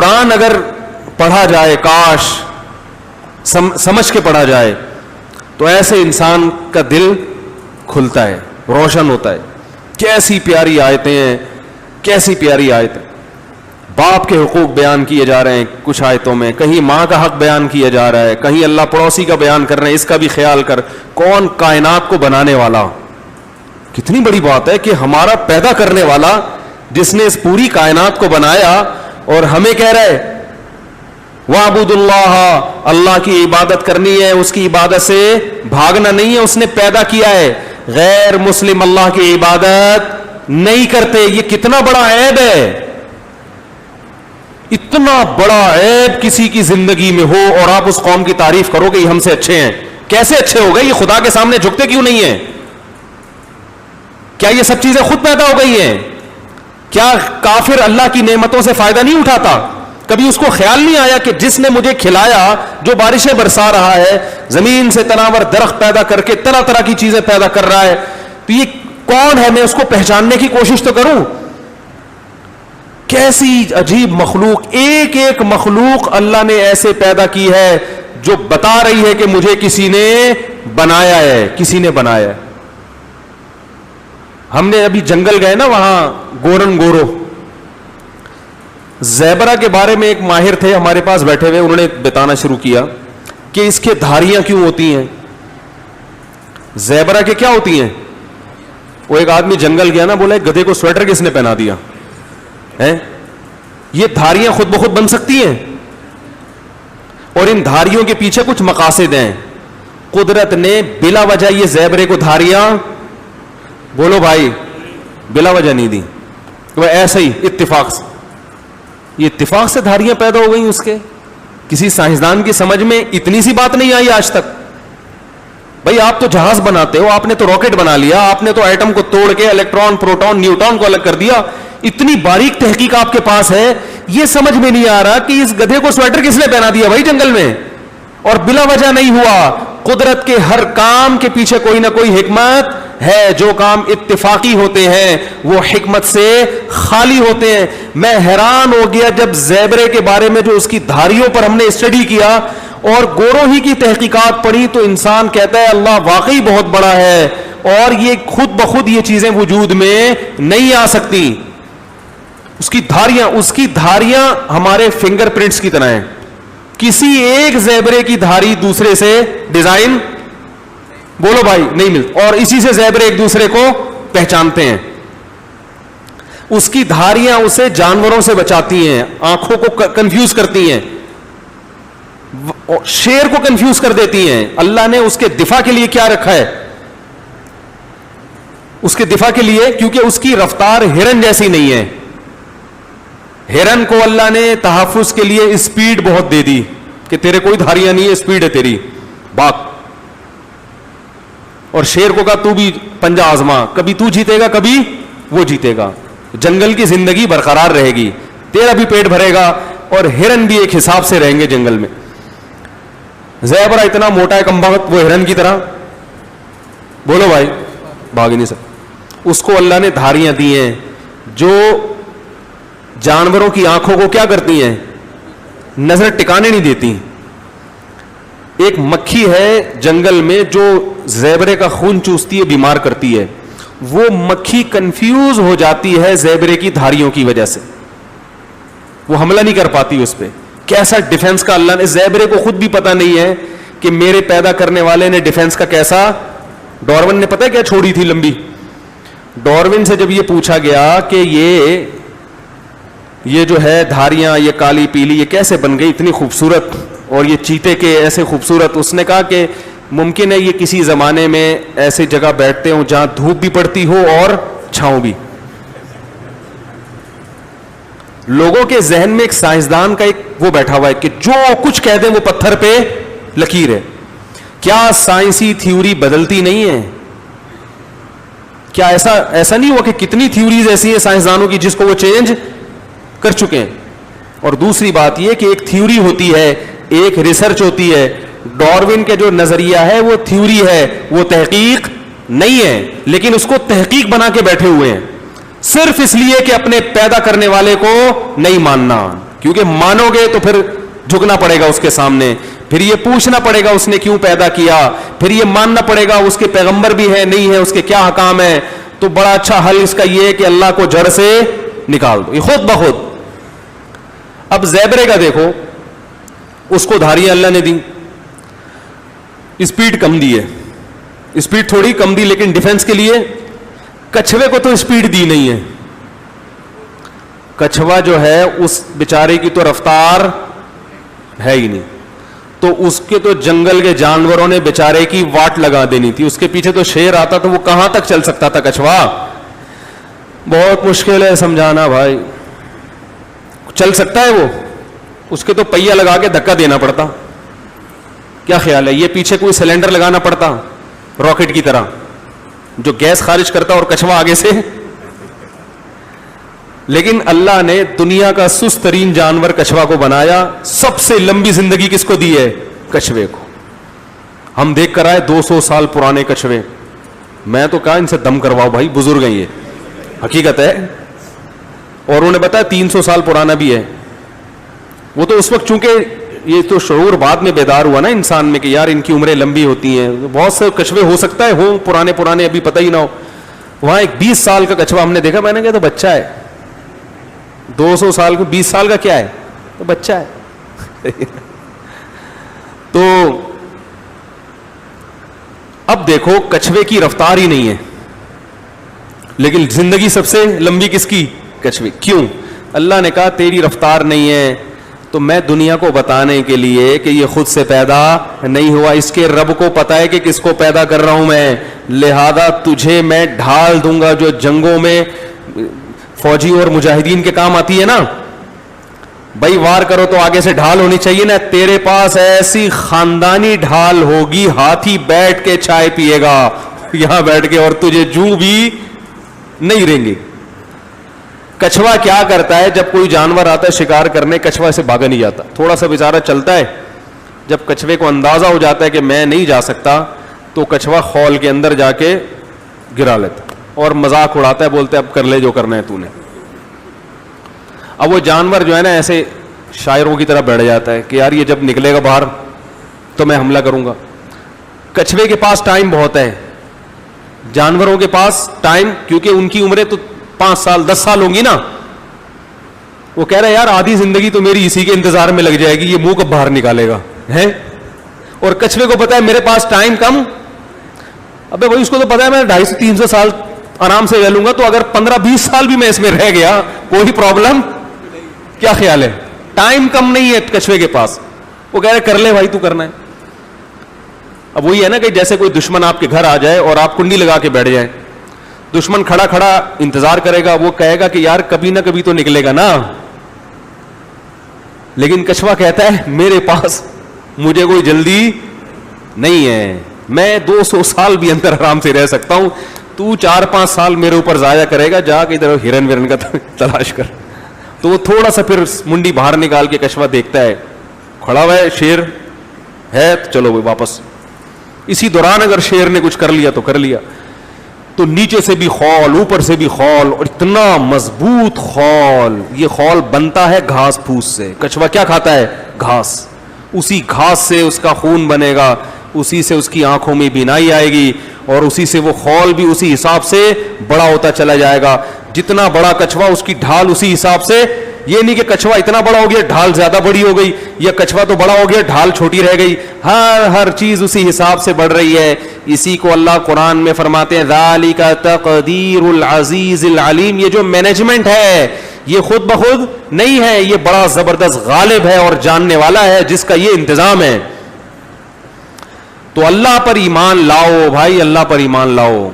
قرآن اگر پڑھا جائے, کاش سمجھ کے پڑھا جائے, تو ایسے انسان کا دل کھلتا ہے, روشن ہوتا ہے. کیسی پیاری آیتیں ہیں, کیسی پیاری آیتیں. باپ کے حقوق بیان کیے جا رہے ہیں کچھ آیتوں میں, کہیں ماں کا حق بیان کیا جا رہا ہے, کہیں اللہ پڑوسی کا بیان کر رہے ہیں, اس کا بھی خیال کر. کون کائنات کو بنانے والا, کتنی بڑی بات ہے کہ ہمارا پیدا کرنے والا جس نے اس پوری کائنات کو بنایا اور ہمیں کہہ رہا ہے وَاعْبُدُوا اللَّهَ, اللہ کی عبادت کرنی ہے, اس کی عبادت سے بھاگنا نہیں ہے. اس نے پیدا کیا ہے, غیر مسلم اللہ کی عبادت نہیں کرتے. یہ کتنا بڑا عیب ہے, اتنا بڑا عیب کسی کی زندگی میں ہو اور آپ اس قوم کی تعریف کرو کہ یہ ہم سے اچھے ہیں. کیسے اچھے ہو گئے؟ یہ خدا کے سامنے جھکتے کیوں نہیں ہیں؟ کیا یہ سب چیزیں خود پیدا ہو گئی ہیں؟ کیا کافر اللہ کی نعمتوں سے فائدہ نہیں اٹھاتا؟ کبھی اس کو خیال نہیں آیا کہ جس نے مجھے کھلایا, جو بارشیں برسا رہا ہے, زمین سے تناور درخت پیدا کر کے طرح طرح کی چیزیں پیدا کر رہا ہے, تو یہ کون ہے؟ میں اس کو پہچاننے کی کوشش تو کروں. کیسی عجیب مخلوق, ایک ایک مخلوق اللہ نے ایسے پیدا کی ہے جو بتا رہی ہے کہ مجھے کسی نے بنایا ہے, کسی نے بنایا ہے. ہم نے ابھی جنگل گئے نا, وہاں گورن گورو زیبرا کے بارے میں ایک ماہر تھے ہمارے پاس بیٹھے ہوئے, انہوں نے بتانا شروع کیا کہ اس کے دھاریاں کیوں ہوتی ہیں, زیبرا کے کیا ہوتی ہیں. وہ ایک آدمی جنگل گیا نا, بولا گدھے کو سویٹر کس نے پہنا دیا ہے؟ یہ دھاریاں خود بخود بن سکتی ہیں, اور ان دھاریوں کے پیچھے کچھ مقاصد ہیں. قدرت نے بلا وجہ یہ زیبرے کو دھاریاں, بولو بھائی, بلا وجہ نہیں دی, وہ ایسے ہی اتفاق سے, یہ اتفاق سے دھاریاں پیدا ہو گئی اس کے. کسی سائنسدان کی سمجھ میں اتنی سی بات نہیں آئی آج تک. بھائی آپ تو جہاز بناتے ہو, آپ نے تو راکٹ بنا لیا, آپ نے تو ایٹم کو توڑ کے الیکٹران, پروٹون, نیوٹران کو الگ کر دیا, اتنی باریک تحقیق آپ کے پاس ہے, یہ سمجھ میں نہیں آ رہا کہ اس گدھے کو سویٹر کس نے پہنا دیا بھائی جنگل میں, اور بلا وجہ نہیں ہوا. قدرت کے ہر کام کے پیچھے کوئی نہ کوئی حکمت ہے. جو کام اتفاقی ہوتے ہیں وہ حکمت سے خالی ہوتے ہیں. میں حیران ہو گیا جب زیبرے کے بارے میں جو اس کی دھاریوں پر ہم نے اسٹڈی کیا اور گورو ہی کی تحقیقات پڑھی, تو انسان کہتا ہے اللہ واقعی بہت بڑا ہے, اور یہ خود بخود یہ چیزیں وجود میں نہیں آ سکتی. اس کی دھاریاں ہمارے فنگر پرنٹس کی طرح ہیں. کسی ایک زیبرے کی دھاری دوسرے سے ڈیزائن, بولو بھائی, نہیں ملتی, اور اسی سے زیبرے ایک دوسرے کو پہچانتے ہیں. اس کی دھاریاں اسے جانوروں سے بچاتی ہیں, آنکھوں کو کنفیوز کرتی ہیں, شیر کو کنفیوز کر دیتی ہیں. اللہ نے اس کے دفاع کے لیے کیا رکھا ہے؟ اس کے دفاع کے لیے, کیونکہ اس کی رفتار ہرن جیسی نہیں ہے. ہرن کو اللہ نے تحفظ کے لیے اسپیڈ بہت دے دی کہ تیرے کوئی دھاریاں نہیں ہے, اسپیڈ ہے تیری, باغ. اور شیر کو کہا تو بھی پنجہ آزما, کبھی تو جیتے گا کبھی وہ جیتے گا, جنگل کی زندگی برقرار رہے گی, تیرا بھی پیٹ بھرے گا, اور ہرن بھی ایک حساب سے رہیں گے جنگل میں. زیبرا اتنا موٹا ہے کمبخت, وہ ہرن کی طرح, بولو بھائی, بھاگ ہی نہیں سکتا. اس کو اللہ نے دھاریاں دی ہیں جو جانوروں کی آنکھوں کو کیا کرتی ہیں, نظر ٹکانے نہیں دیتی. ایک مکھی ہے جنگل میں جو زیبرے کا خون چوستی ہے, بیمار کرتی ہے. وہ مکھی کنفیوز ہو جاتی ہے زیبرے کی دھاریوں کی وجہ سے, وہ حملہ نہیں کر پاتی اس پہ. کیسا ڈیفنس کا اللہ نے, زیبرے کو خود بھی پتہ نہیں ہے کہ میرے پیدا کرنے والے نے ڈیفنس کا کیسا. ڈارون نے پتہ کیا چھوڑی تھی لمبی. ڈارون سے جب یہ پوچھا گیا کہ یہ جو ہے دھاریاں, یہ کالی پیلی, یہ کیسے بن گئی اتنی خوبصورت, اور یہ چیتے کے ایسے خوبصورت, اس نے کہا کہ ممکن ہے یہ کسی زمانے میں ایسی جگہ بیٹھتے ہوں جہاں دھوپ بھی پڑتی ہو اور چھاؤں بھی. لوگوں کے ذہن میں ایک سائنسدان کا ایک وہ بیٹھا ہوا ہے کہ جو کچھ کہہ دیں وہ پتھر پہ لکیر ہے. کیا سائنسی تھیوری بدلتی نہیں ہے؟ کیا ایسا نہیں ہوا کہ کتنی تھیوریز ایسی ہیں سائنسدانوں کی جس کو وہ چینج کر چکے ہیں؟ اور دوسری بات یہ کہ ایک تھیوری ہوتی ہے, ایک ریسرچ ہوتی ہے. ڈارون کے جو نظریہ ہے وہ تھیوری ہے, وہ تحقیق نہیں ہے, لیکن اس کو تحقیق بنا کے بیٹھے ہوئے ہیں صرف اس لیے کہ اپنے پیدا کرنے والے کو نہیں ماننا. کیونکہ مانو گے تو پھر جھکنا پڑے گا اس کے سامنے, پھر یہ پوچھنا پڑے گا اس نے کیوں پیدا کیا, پھر یہ ماننا پڑے گا اس کے پیغمبر بھی ہے نہیں ہے, اس کے کیا احکام ہے. تو بڑا اچھا حل اس کا یہ ہے کہ اللہ کو جڑ سے نکال دو, یہ خود بخود. اب زیبرے کا دیکھو, اس کو دھاریاں اللہ نے دی, اسپیڈ کم دی ہے, اسپیڈ تھوڑی کم دی لیکن ڈیفنس کے لیے. کچھوے کو تو اسپیڈ دی نہیں ہے, کچھوا جو ہے اس بیچارے کی تو رفتار ہے ہی نہیں, تو اس کے تو جنگل کے جانوروں نے بیچارے کی واٹ لگا دینی تھی. اس کے پیچھے تو شیر آتا تو وہ کہاں تک چل سکتا تھا کچھوا. بہت مشکل ہے سمجھانا بھائی, چل سکتا ہے وہ, اس کے تو پہیا لگا کے دھکا دینا پڑتا. کیا خیال ہے, یہ پیچھے کوئی سلنڈر لگانا پڑتا راکٹ کی طرح جو گیس خارج کرتا اور کچھوا آگے سے. لیکن اللہ نے دنیا کا سست ترین جانور کچھوا کو بنایا. سب سے لمبی زندگی کس کو دی ہے؟ کچھوے کو. ہم دیکھ کر آئے 200 سال پرانے کچھوے, میں تو کہا ان سے دم کرواؤ بھائی, بزرگ ہیں یہ, حقیقت ہے. اور انہوں نے بتایا 300 سال پرانا بھی ہے. وہ تو اس وقت چونکہ یہ تو شعور بعد میں بیدار ہوا نا انسان میں کہ یار ان کی عمریں لمبی ہوتی ہیں. بہت سے کچھوے ہو سکتا ہے ہوں پرانے ابھی پتہ ہی نہ ہو. وہاں ایک 20 سال کا کچھوا ہم نے دیکھا, میں نے کہا تو بچہ ہے. 200 سال کو 20 سال کا کیا ہے, تو بچہ ہے. تو اب دیکھو کچھوے کی رفتار ہی نہیں ہے, لیکن زندگی سب سے لمبی کس کی؟ کچھوے. کیوں؟ اللہ نے کہا تیری رفتار نہیں ہے تو میں دنیا کو بتانے کے لیے کہ یہ خود سے پیدا نہیں ہوا, اس کے رب کو پتا ہے کہ کس کو پیدا کر رہا ہوں میں, لہذا تجھے میں ڈھال دوں گا جو جنگوں میں فوجی اور مجاہدین کے کام آتی ہے نا. بھائی وار کرو تو آگے سے ڈھال ہونی چاہیے نا, تیرے پاس ایسی خاندانی ڈھال ہوگی, ہاتھی بیٹھ کے چائے پیے گا یہاں بیٹھ کے اور تجھے جو بھی نہیں رہیں گے. کچھوا کیا کرتا ہے, جب کوئی جانور آتا ہے شکار کرنے, کچھوا سے بھاگا نہیں جاتا, تھوڑا سا بیچارہ چلتا ہے. جب کچھوے کو اندازہ ہو جاتا ہے کہ میں نہیں جا سکتا تو کچھوا خول کے اندر جا کے گرا لیتا اور مذاق اڑاتا ہے, بولتے اب کر لے جو کرنا ہے تو نے. اب وہ جانور جو ہے نا ایسے شاعروں کی طرح بیٹھ جاتا ہے کہ یار یہ جب نکلے گا باہر تو میں حملہ کروں گا. کچھوے کے پاس ٹائم بہت ہے, جانوروں کے پاس ٹائم, کیونکہ ان کی عمریں تو 5 سال 10 سال ہوں گی نا. وہ کہہ رہا ہے یار آدھی زندگی تو میری اسی کے انتظار میں لگ جائے گی, یہ منہ کب باہر نکالے گا ہے. اور کچھوے کو پتا ہے میرے پاس ٹائم کم, ابے بھائی اس کو تو پتا ہے میں 250-300 سال آرام سے رہ لوں گا, تو اگر 15-20 سال بھی میں اس میں رہ گیا کوئی پرابلم. کیا خیال ہے, ٹائم کم نہیں ہے کچھوے کے پاس. وہ کہہ رہے کر لے بھائی تو کرنا ہے. اب وہی ہے نا کہ جیسے کوئی دشمن آپ کے گھر آ جائے اور آپ کنڈی لگا کے بیٹھ جائیں, دشمن کھڑا کھڑا انتظار کرے گا, وہ کہے گا کہ یار کبھی نہ کبھی تو نکلے گا نا. لیکن کچھوا کہتا ہے میرے پاس مجھے کوئی جلدی نہیں ہے, میں 200 سال بھی اندر آرام سے رہ سکتا ہوں, تو 4-5 سال میرے اوپر ضائع کرے گا, جا کے ادھر ہرن ورن کا تلاش کر. تو وہ تھوڑا سا پھر منڈی باہر نکال کے کچھوا دیکھتا ہے کھڑا ہوا ہے شیر ہے, تو چلو وہ واپس. اسی دوران اگر شیر نے کچھ کر لیا تو کر لیا. تو نیچے سے بھی خول, اوپر سے بھی خول, اور اتنا مضبوط خول. یہ خول بنتا ہے گھاس پھوس سے. کچھوا کیا کھاتا ہے؟ گھاس. اسی گھاس سے اس کا خون بنے گا, اسی سے اس کی آنکھوں میں بینائی آئے گی, اور اسی سے وہ خول بھی اسی حساب سے بڑا ہوتا چلا جائے گا. جتنا بڑا کچھوا اس کی ڈھال اسی حساب سے. یہ نہیں کہ کچھوا اتنا بڑا ہو گیا ڈھال زیادہ بڑی ہو گئی, یا کچھوا تو بڑا ہو گیا ڈھال چھوٹی رہ گئی. ہر چیز اسی حساب سے بڑھ رہی ہے. اسی کو اللہ قرآن میں فرماتے ہیں ذالک تقدیر العزیز العلیم. یہ جو مینجمنٹ ہے یہ خود بخود نہیں ہے, یہ بڑا زبردست غالب ہے اور جاننے والا ہے جس کا یہ انتظام ہے. تو اللہ پر ایمان لاؤ بھائی, اللہ پر ایمان لاؤ.